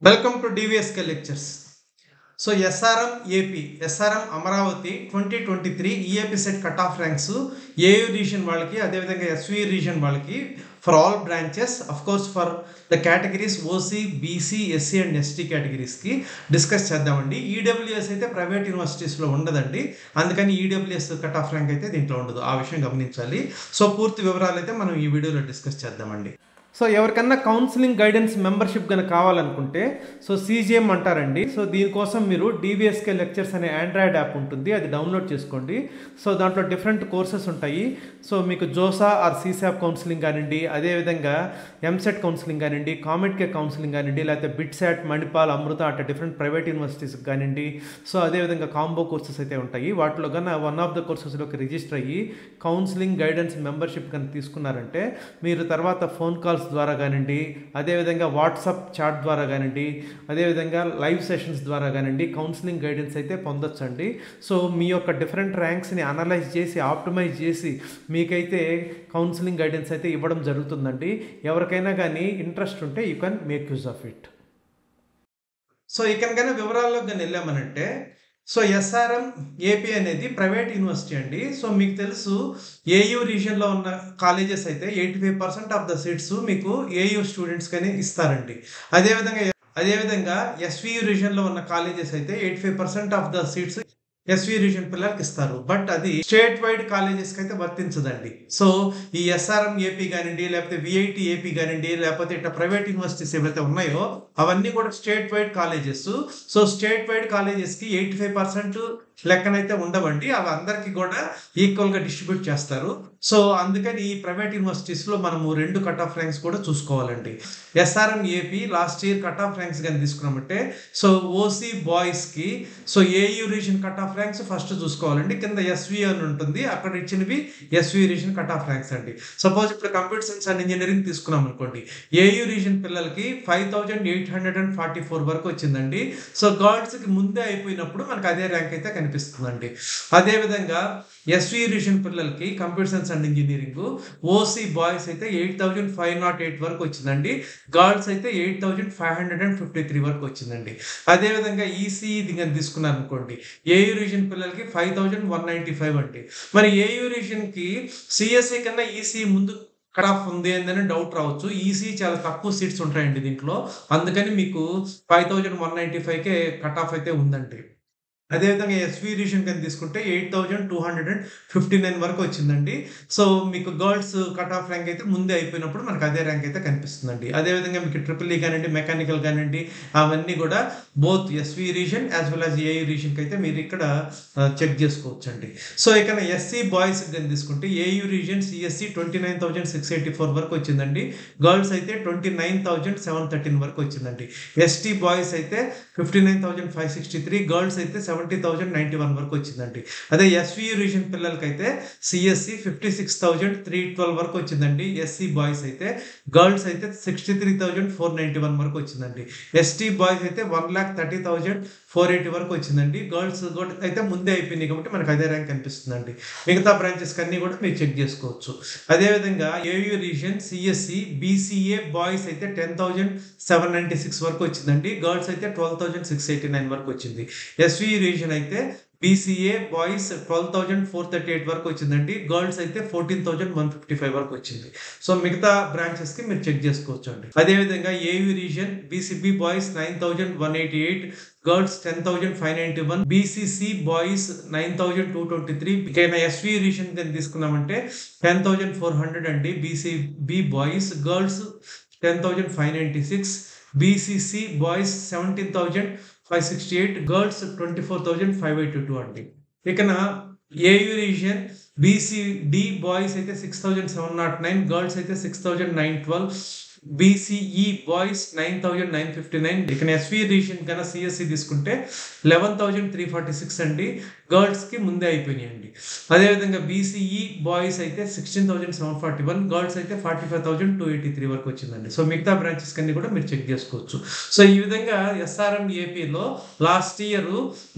Welcome to DVSK lectures. So SRM AP, SRM Amaravati 2023 EAP set cutoff ranks AU region వాళ్ళకి అదే విధంగా SV region వాళ్ళకి for all branches, of course for the categories OC, BC, SC and ST categories కి discuss చేద్దామండి. EWS అయితే private యూనివర్సిటీస్లో ఉండదండి, అందుకని EWS cut off rank అయితే దీంట్లో ఉండదు, ఆ విషయం గమనించాలి. సో పూర్తి వివరాలు అయితే మనం ఈ వీడియోలో డిస్కస్ చేద్దామండి. సో ఎవరికన్నా కౌన్సిలింగ్ గైడెన్స్ మెంబర్షిప్ కనుక కావాలనుకుంటే సో CGM అంటారండి. సో దీనికోసం మీరు DVSK లెక్చర్స్ అనే ఆండ్రాయిడ్ యాప్ ఉంటుంది, అది డౌన్లోడ్ చేసుకోండి. సో దాంట్లో డిఫరెంట్ కోర్సెస్ ఉంటాయి. సో మీకు జోసా ఆర్ CSAP కౌన్సిలింగ్ కానివ్వండి, అదేవిధంగా MSET కౌన్సిలింగ్ కానివ్వండి, కామెట్ కౌన్సిలింగ్ కానివ్వండి, లేకపోతే బిట్సాట్, మణిపాల్, అమృత అట్లా డిఫరెంట్ ప్రైవేట్ యూనివర్సిటీస్కి కానివ్వండి. సో అదేవిధంగా కాంబో కోర్సెస్ అయితే ఉంటాయి. వాటిలో కన్నా వన్ ఆఫ్ ద కోర్సెస్లోకి రిజిస్టర్ అయ్యి కౌన్సిలింగ్ గైడెన్స్ మెంబర్షిప్ కనుక తీసుకున్నారంటే మీరు తర్వాత ఫోన్ కాల్స్ ద్వారా కానివ్వండి, అదేవిధంగా వాట్సాప్ చాట్ ద్వారా కానివ్వండి, అదేవిధంగా లైవ్ సెషన్స్ ద్వారా కానివ్వండి కౌన్సిలింగ్ గైడెన్స్ అయితే పొందొచ్చండి. సో మీ యొక్క డిఫరెంట్ ర్యాంక్స్ని అనలైజ్ చేసి ఆప్టిమైజ్ చేసి మీకైతే కౌన్సిలింగ్ గైడెన్స్ అయితే ఇవ్వడం జరుగుతుందండి. ఎవరికైనా కానీ ఇంట్రెస్ట్ ఉంటే you can make use of it. So ఇకనకైనా వివరాల్లోకి కానీ వెళ్ళామనంటే, సో SRM AP అనేది ప్రైవేట్ యూనివర్సిటీ అండి. సో మీకు తెలుసు AU రీజియన్లో ఉన్న కాలేజెస్ అయితే 85% ఆఫ్ ద సీట్స్ మీకు AU స్టూడెంట్స్ కానీ ఇస్తారండి. అదేవిధంగా SVU రీజియన్లో ఉన్న కాలేజెస్ అయితే 85% of the seats SV region పిల్లలకి ఇస్తారు. బట్ అది స్టేట్ వైడ్ కాలేజెస్కి అయితే వర్తించదండి. సో ఈ SRM AP కానివ్వండి, లేకపోతే VIT AP కానివ్వండి, లేకపోతే ఇట్లా ప్రైవేట్ యూనివర్సిటీస్ ఏవైతే ఉన్నాయో అవన్నీ కూడా state wide colleges. So state wide కాలేజెస్కి 85% లెక్కనైతే ఉండవండి, అవి అందరికీ కూడా ఈక్వల్గా డిస్ట్రిబ్యూట్ చేస్తారు. సో అందుకని ఈ ప్రైవేట్ యూనివర్సిటీస్లో మనము రెండు కట్ ఆఫ్ ర్యాంక్స్ కూడా చూసుకోవాలండి. SRM AP last year cut off ranks కానీ తీసుకున్నామంటే, సో OC బాయ్స్కి so AU region cut off ranks first చూసుకోవాలండి. కింద SV అని ఉంటుంది, అక్కడ ఇచ్చినవి SV region cut off ranks అండి. సపోజ్ ఇప్పుడు కంప్యూటర్ సైన్స్ అండ్ ఇంజనీరింగ్ తీసుకున్నాం అనుకోండి, AU రీజన్ పిల్లలకి 5844 వరకు వచ్చిందండి. సో గర్ల్స్కి ముందే అయిపోయినప్పుడు మనకు అదే ర్యాంక్ అయితే కనిపిస్తుందండి. అదేవిధంగా SV రీజన్ పిల్లలకి computer science and engineering OC boys అయితే 8508 వరకు వచ్చిందండి, గర్ల్స్ అయితే 8553 వరకు వచ్చిందండి. అదేవిధంగా ECE కానీ తీసుకున్నారు అనుకోండి, AU రీజన్ పిల్లలకి 5195 అండి. మరి AU రీజన్కి CSE కన్నా ECE ముందు కట్ ఆఫ్ ఉంది అని డౌట్ రావచ్చు. ECE చాలా తక్కువ సీట్స్ ఉంటాయండి దీంట్లో, అందుకని మీకు 5195కే కట్ ఆఫ్ అయితే ఉందండి. అదేవిధంగా SV రీజన్ కానీ తీసుకుంటే 8259 వరకు వచ్చిందండి. సో మీకు గర్ల్స్ కట్ ఆఫ్ ర్యాంక్ అయితే ముందే అయిపోయినప్పుడు మనకు అదే ర్యాంక్ అయితే కనిపిస్తుందండి. అదేవిధంగా మీకు ట్రిపుల్ E కానివ్వండి, మెకానికల్ కానివ్వండి, అవన్నీ కూడా both SV reason as well as AU రీజన్కి అయితే మీరు ఇక్కడ చెక్ చేసుకోవచ్చు అండి. సో ఇక్కడ SC బాయ్స్ కానీ తీసుకుంటే AU రీజన్ CSE 29,684 వరకు వచ్చిందండి, గర్ల్స్ అయితే 29,713 వరకు వచ్చిందండి. ST బాయ్స్ అయితే 59,563, గర్ల్స్ అయితే 70,091 వరకు వచ్చిందండి. అదే SVU రీజన్ పిల్లలకైతే CSE 56,312 వరకు వచ్చిందండి. SC బాయ్స్ అయితే, గర్ల్స్ అయితే 63,491 వరకు వచ్చిందండి. ST బాయ్స్ అయితే 1,30,480 వరకు వచ్చిందండి. గర్ల్స్ అయితే ముందే అయిపోయింది కాబట్టి మనకు అదే ర్యాంక్ కనిపిస్తుందండి. మిగతా బ్రాంచెస్ అన్ని కూడా మీరు చెక్ చేసుకోవచ్చు. అదేవిధంగా AU reason CSE BCA boys అయితే 10,796 వరకు వచ్చిందండి, గర్ల్స్ అయితే 12,689 వరకు వచ్చింది. SV రీజన్ అయితే BCA బాయ్స్ 12,438 వరకు వచ్చిందండి, గర్ల్స్ అయితే 14,155 వరకు వచ్చింది. సో మిగతా బ్రాంచెస్ కి మీరు చెక్ చేసుకోవచ్చు అండి. అదేవిధంగా AU reason BCB boys 9,188, girls 10,591, BCC boys 9,223. ఇకైనా SV reason కానీ తీసుకున్నామంటే 10,400 అండి, BCB boys, girls 10,596, BCC boys 17,568, girls 24,582 అండి. ఇకన AU రీజన్ BCD బాయ్స్ అయితే 6,709, గర్ల్స్ అయితే 6,912, BCE బాయ్స్ 9,959. ఇక SV రీజన్ కన్నా CSE తీసుకుంటే 11,346 అండి, గర్ల్స్కి ముందే అయిపోయినాయండి. అదేవిధంగా బీసీఈ బాయ్స్ అయితే 16,741, గర్ల్స్ అయితే 45,283 వరకు వచ్చిందండి. సో మిగతా బ్రాంచెస్ కన్నీ కూడా మీరు చెక్ చేసుకోవచ్చు. సో ఈ విధంగా ఎస్ఆర్ఎం ఏపీలో last year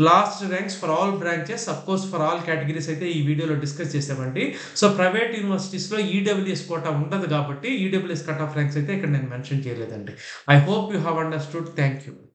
last ranks for all branches, of course for all categories అయితే ఈ వీడియోలో డిస్కస్ చేసామండి. సో ప్రైవేట్ యూనివర్సిటీస్లో ఈడబ్ల్యూఎస్ కోటా ఉండదు కాబట్టి ఈడబ్ల్యూఎస్ కట్ ఆఫ్ ర్యాంక్స్ అయితే ఇక్కడ నేను మెన్షన్ చేయలేదండి. I hope you have understood. Thank you.